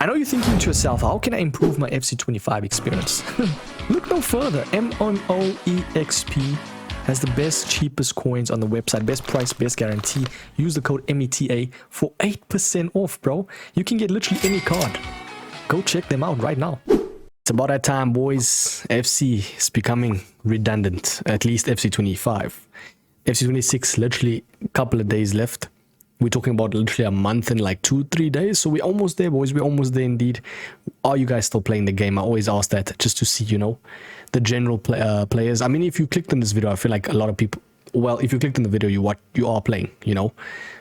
I know you're thinking to yourself, how can I improve my FC25 experience? Look no further. MONOEXP has the best, cheapest coins on the website. Best price, best guarantee. Use the code META for 8% off, bro. You can get literally any card. Go check them out right now. It's about that time, boys. FC is becoming redundant. At least FC25. FC26, literally a couple of days left. We're talking about literally a month and like 2-3 days. So we're almost there, boys. We're almost there indeed. Are you guys still playing the game? I always ask that just to see, you know, the general players. I mean, if you clicked on this video, I feel like a lot of people, well, if you clicked on the video, you are playing, you know.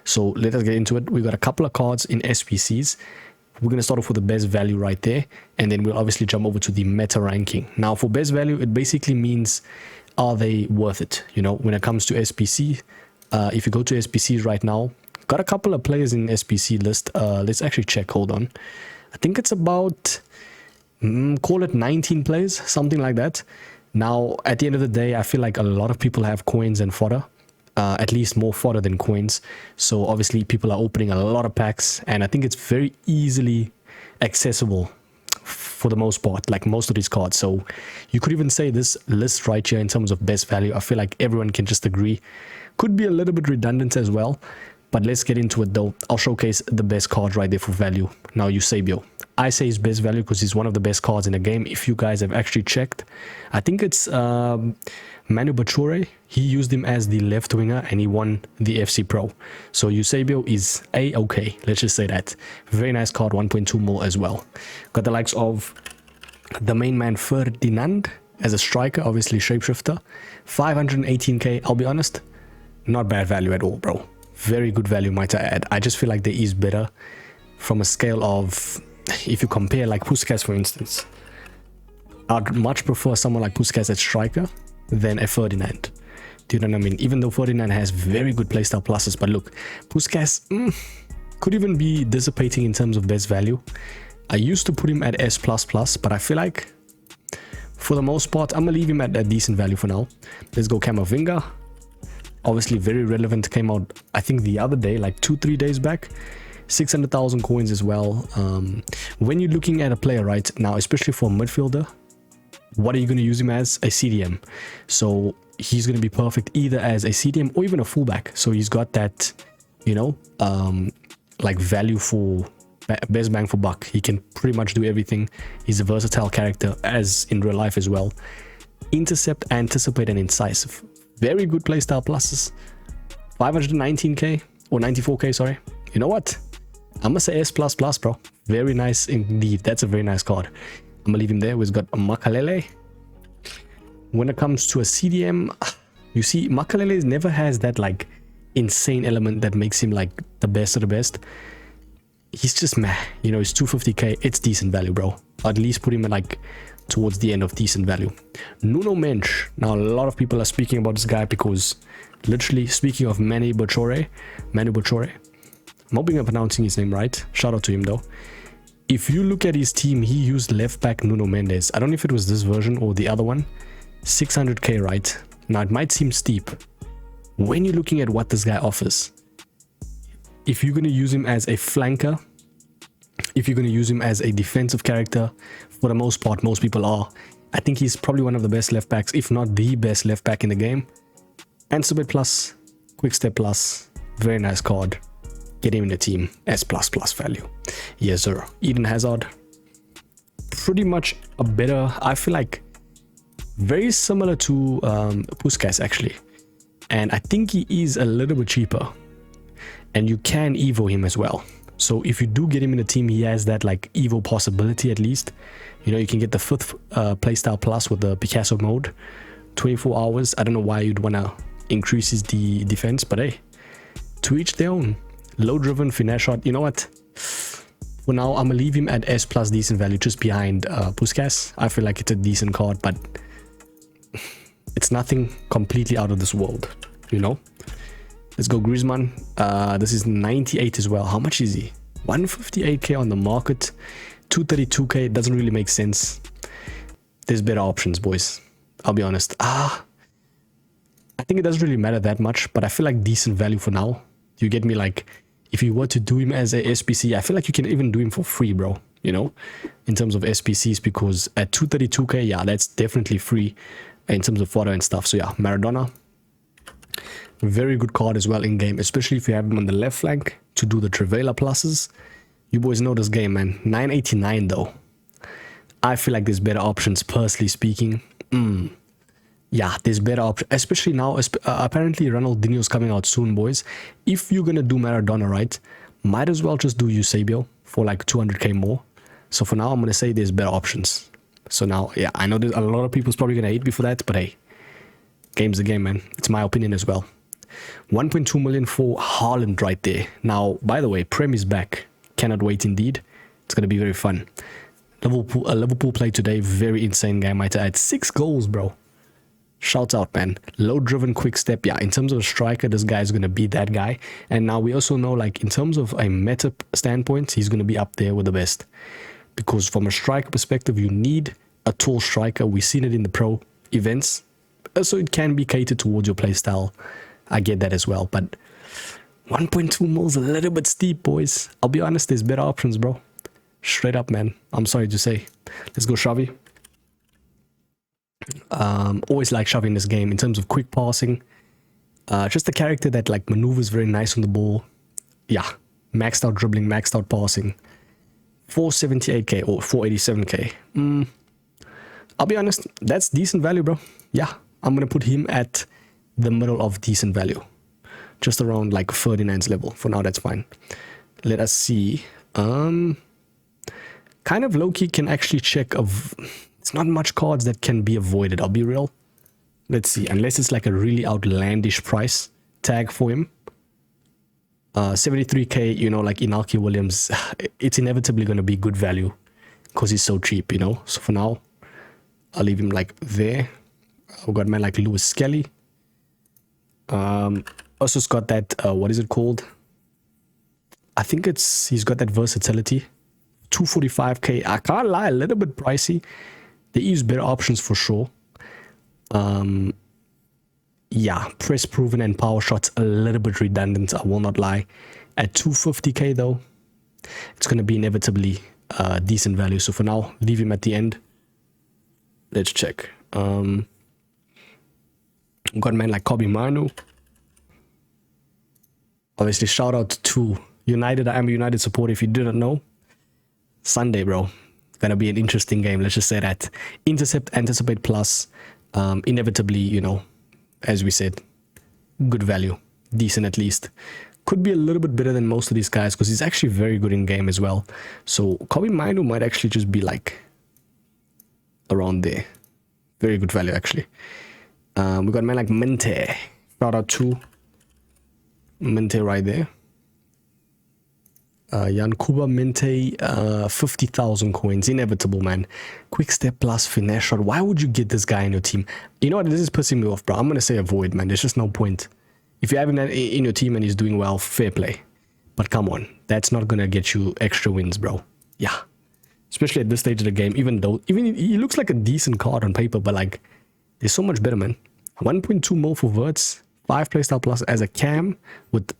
So let us get into it. We've got a couple of cards in SBCs. We're going to start off with the best value right there. And then we'll obviously jump over to the meta ranking. Now, for best value, it basically means, are they worth it? You know, when it comes to SBC, if you go to SBCs right now, got a couple of players in SBC list. Let's actually check. Hold on. I think it's about, call it 19 players, something like that. Now, at the end of the day, I feel like a lot of people have coins and fodder. At least more fodder than coins. So obviously people are opening a lot of packs. And I think it's very easily accessible for the most part, like most of these cards. So you could even say this list right here in terms of best value, I feel like everyone can just agree. Could be a little bit redundant as well. But let's get into it though. I'll showcase the best card right there for value. Now, Eusebio. I say he's best value because he's one of the best cards in the game. If you guys have actually checked, I think it's Manu Bachure. He used him as the left winger and he won the FC Pro. So Eusebio is A-okay. Let's just say that. Very nice card, 1.2 mil as well. Got the likes of the main man Ferdinand as a striker, obviously shapeshifter. 518k. I'll be honest, not bad value at all, bro. Very good value, might I add. I just feel like there is better from a scale of, if you compare like Puskas, for instance. I'd much prefer someone like Puskas at striker than a Ferdinand. Do you know what I mean? Even though Ferdinand has very good playstyle pluses, but look, Puskas could even be dissipating in terms of best value. I used to put him at S++, but I feel like for the most part, I'm going to leave him at a decent value for now. Let's go Camavinga. Obviously very relevant, came out I think the other day, like 2-3 days back. 600,000 coins as well. When you're looking at a player right now, especially for a midfielder, what are you going to use him as? A CDM. So he's going to be perfect either as a CDM or even a fullback. So he's got that, you know, like value for best bang for buck. He can pretty much do everything. He's a versatile character as in real life as well. Intercept, anticipate and incisive. Very good playstyle pluses. 519k or 94k, sorry. You know what? I'm gonna say S++, bro. Very nice indeed. That's a very nice card. I'm gonna leave him there. We've got Makalele. When it comes to a CDM, you see, Makalele never has that like insane element that makes him like the best of the best. He's just meh. You know, it's 250k. It's decent value, bro. I'd at least put him at like towards the end of decent value. Nuno Mensch. Now, a lot of people are speaking about this guy because literally, speaking of Manu Bachure, I'm hoping I'm pronouncing his name right. Shout out to him though. If you look at his team, he used left back Nuno Mendes. I don't know if it was this version or the other one. 600k, right? Now, it might seem steep. When you're looking at what this guy offers, if you're going to use him as a flanker, if you're going to use him as a defensive character, for the most part, most people are. I think he's probably one of the best left backs, if not the best left back in the game. Anticipate plus, quick step plus, very nice card. Get him in the team, S++ value. Yes, sir. Eden Hazard, pretty much a better, I feel like, very similar to Puskas actually. And I think he is a little bit cheaper. And you can evo him as well. So if you do get him in the team, he has that like evo possibility at least. You know, you can get the 5th playstyle plus with the Picasso mode. 24 hours. I don't know why you'd want to increase his defense, but hey, to each their own. Low driven, finesse shot. You know what? For now, I'm going to leave him at S+ decent value just behind Puskas. I feel like it's a decent card, but it's nothing completely out of this world, you know? Let's go Griezmann. This is 98 as well. How much is he? 158k on the market. 232k. Doesn't really make sense. There's better options, boys. I'll be honest. I think it doesn't really matter that much, but I feel like decent value for now. You get me? Like, if you were to do him as a SBC, I feel like you can even do him for free, bro. you know, in terms of SBCs, because at 232k, yeah, that's definitely free in terms of photo and stuff. So yeah, Maradona, very good card as well in game, especially if you have him on the left flank to do the Trivela pluses. You boys know this game, man. 989 though. I feel like there's better options, personally speaking. Yeah, there's better options, especially now. Apparently, Ronaldinho's coming out soon, boys. If you're gonna do Maradona, right, might as well just do Eusebio for like 200k more. So for now, I'm gonna say there's better options. So now, yeah, I know there's a lot of people's probably gonna hate me for that, but hey, game's the game, man. It's my opinion as well. 1.2 million for Haaland right there. Now, by the way, Prem is back. Cannot wait indeed. It's gonna be very fun. Liverpool play today. Very insane game. Might add 6 goals, bro. Shouts out, man. Low driven, quick step. Yeah, in terms of a striker, this guy is going to be that guy. And now we also know, like, in terms of a meta standpoint, he's going to be up there with the best. Because from a striker perspective, you need a tall striker. We've seen it in the pro events. So it can be catered towards your play style. I get that as well. But 1.2 mil is a little bit steep, boys. I'll be honest, there's better options, bro. Straight up, man. I'm sorry to say. Let's go, Xavi. Always like Xavi in this game in terms of quick passing. Just a character that like maneuvers very nice on the ball. Yeah, maxed out dribbling, maxed out passing. 478k or 487k. I'll be honest, that's decent value, bro. Yeah, I'm gonna put him at the middle of decent value, just around like Ferdinand's level. For now, that's fine. Let us see. Kind of low-key can actually check of. It's not much cards that can be avoided, I'll be real. Let's see, unless it's like a really outlandish price tag for him. 73k, you know, like Inaki Williams, it's inevitably going to be good value because he's so cheap, you know. So for now, I'll leave him like there. I've got man like Lewis Skelly. Also got that, what is it called? I think he's got that versatility. 245k, I can't lie, a little bit pricey. There is better options for sure. Yeah, press proven and power shots a little bit redundant, I will not lie. At 250k though, it's going to be inevitably decent value. So for now, leave him at the end. Let's check. Got a man like Kobe Manu. Obviously, shout out to United. I am a United supporter if you didn't know. Sunday, bro. Gonna be an interesting game. Let's just say that. Intercept, anticipate plus. Inevitably, you know, as we said, good value. Decent at least. Could be a little bit better than most of these guys because he's actually very good in game as well. So Kobe Manu might actually just be like around there. Very good value actually. We got a man like Mente. Shout out to Mente right there. Yankuba Mente, 50,000 coins. Inevitable, man. Quick step plus finesse shot. Why would you get this guy in your team? You know what? This is pissing me off, bro. I'm going to say avoid, man. There's just no point. If you have him in your team and he's doing well, fair play. But come on. That's not going to get you extra wins, bro. Yeah. Especially at this stage of the game. Even he looks like a decent card on paper, but like, there's so much better, man. 1.2 mil for Wirtz. 5 playstyle plus as a cam with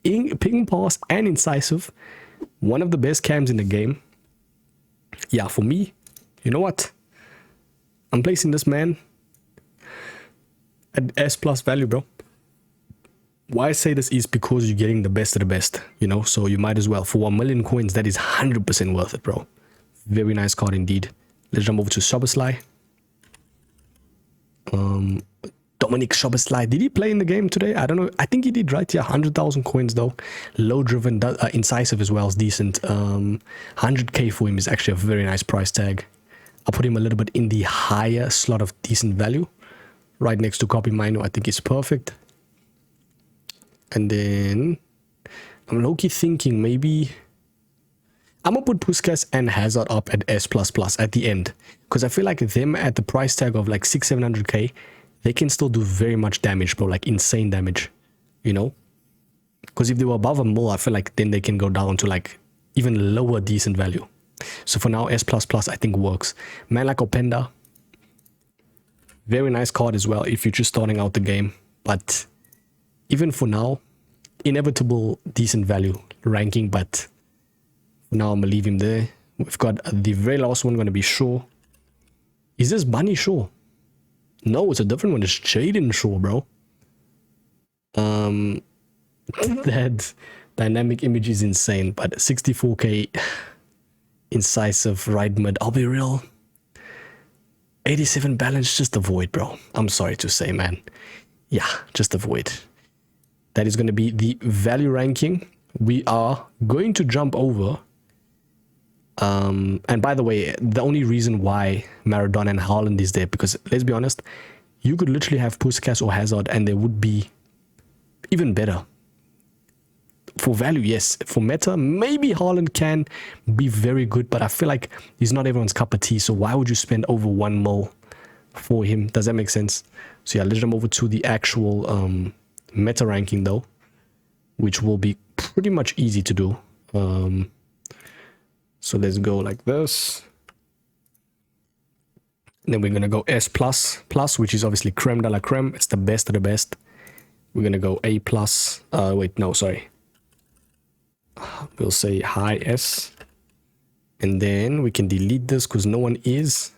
ping pass and incisive. One of the best cams in the game. Yeah, for me, you know what? I'm placing this man at S plus value, bro. Why I say this is because you're getting the best of the best, you know? So you might as well. For 1 million coins, that is 100% worth it, bro. Very nice card indeed. Let's jump over to Szoboszlai. Dominic Szoboszlai. Did he play in the game today? I don't know. I think he did, right? Yeah, 100,000 coins though. Low driven, incisive as well is decent. 100k for him is actually a very nice price tag. I'll put him a little bit in the higher slot of decent value. Right next to Kobe Manu, I think it's perfect. And then I'm low-key thinking maybe I'm gonna put Puskas and Hazard up at S++ at the end. Because I feel like them at the price tag of like 600-700k, they can still do very much damage, bro, like insane damage, you know? Because if they were above a mil, I feel like then they can go down to like even lower decent value. So for now, S++ I think works. Man like Openda, very nice card as well if you're just starting out the game. But even for now, inevitable decent value ranking, but for now I'm gonna leave him there. We've got the very last one going to be Shaw. Is this Bunny Shaw? No, it's a different one. It's Jaden Shaw, bro. That dynamic image is insane, but 64k incisive right mid. I'll be real. 87 balance, just avoid, bro. I'm sorry to say, man. Yeah, just avoid. That is going to be the value ranking. We are going to jump over. And by the way, the only reason why Maradona and Haaland is there, because let's be honest, you could literally have Puskas or Hazard and they would be even better. For value, yes. For meta, maybe Haaland can be very good, but I feel like he's not everyone's cup of tea. So why would you spend over 1 mil for him? Does that make sense? So yeah, let's jump over to the actual meta ranking though, which will be pretty much easy to do. So let's go like this. And then we're going to go S++, which is obviously creme de la creme. It's the best of the best. We're going to go A+. Wait, no, sorry. We'll say high S. And then we can delete this because no one is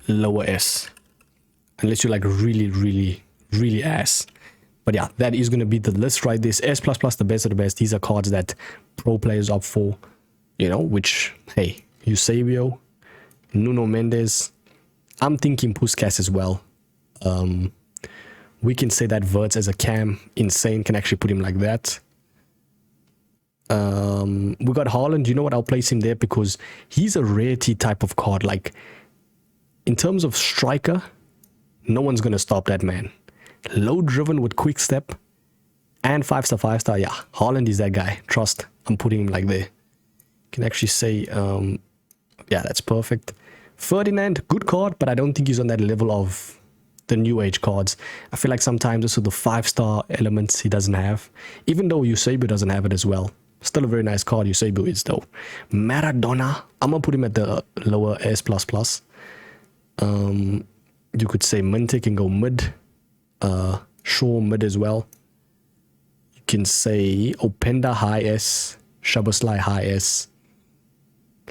lower S. Unless you're like really, really, really ass. But yeah, that is going to be the list right there. S++, the best of the best. These are cards that pro players opt for. You know, which, hey, Eusebio, Nuno Mendes, I'm thinking Puskas as well. We can say that Wirtz as a cam, insane, can actually put him like that. We got Haaland. You know what? I'll place him there because he's a rarity type of card. Like, in terms of striker, no one's going to stop that man. Low driven with quick step and 5-star, 5-star. Yeah, Haaland is that guy. Trust. I'm putting him like there. Can actually say, yeah, that's perfect. Ferdinand, good card, but I don't think he's on that level of the new age cards. I feel like sometimes also the 5-star elements he doesn't have, even though Eusebio doesn't have it as well. Still a very nice card, Eusebio is though. Maradona, I'm gonna put him at the lower S++. You could say Minte can go mid. Shaw mid as well. You can say Openda high S. Shabasly high S.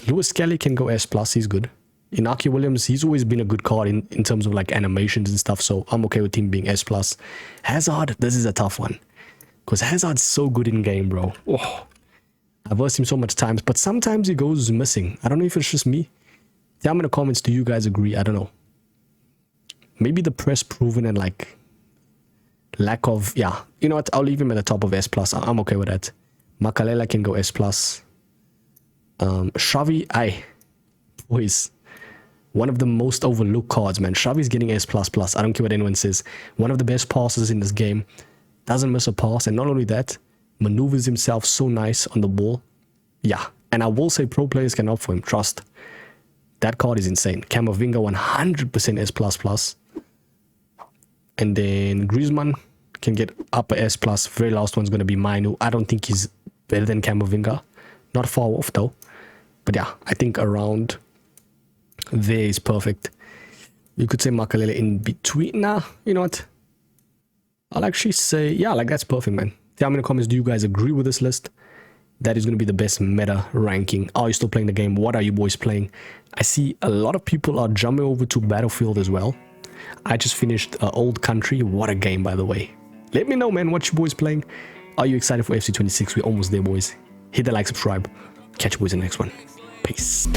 Lewis Kelly can go S+, he's good. Inaki Williams, he's always been a good card in terms of like animations and stuff, so I'm okay with him being S+. Hazard, this is a tough one. Because Hazard's so good in game, bro. Oh, I've versed him so much times, but sometimes he goes missing. I don't know if it's just me. Tell me in the comments, do you guys agree? I don't know. Maybe the press proven and like lack of, yeah. You know what, I'll leave him at the top of S+. I'm okay with that. Makalela can go S+. Xavi, boys, one of the most overlooked cards, man. Xavi's getting S++. I don't care what anyone says. One of the best passers in this game. Doesn't miss a pass. And not only that, maneuvers himself so nice on the ball. Yeah. And I will say pro players can opt for him. Trust. That card is insane. Camavinga, 100% S++. And then Griezmann can get upper S+. Very last one's going to be Mainu. I don't think he's better than Camavinga. Not far off though. But yeah, I think around there is perfect. You could say Makalele in between. Nah, you know what? I'll actually say, yeah, like that's perfect, man. Tell me in the comments, do you guys agree with this list? That is going to be the best meta ranking. Are you still playing the game? What are you boys playing? I see a lot of people are jumping over to Battlefield as well. I just finished Old Country. What a game, by the way. Let me know, man, what you boys playing. Are you excited for FC 26? We're almost there, boys. Hit the like, subscribe. Catch you boys in the next one. Peace.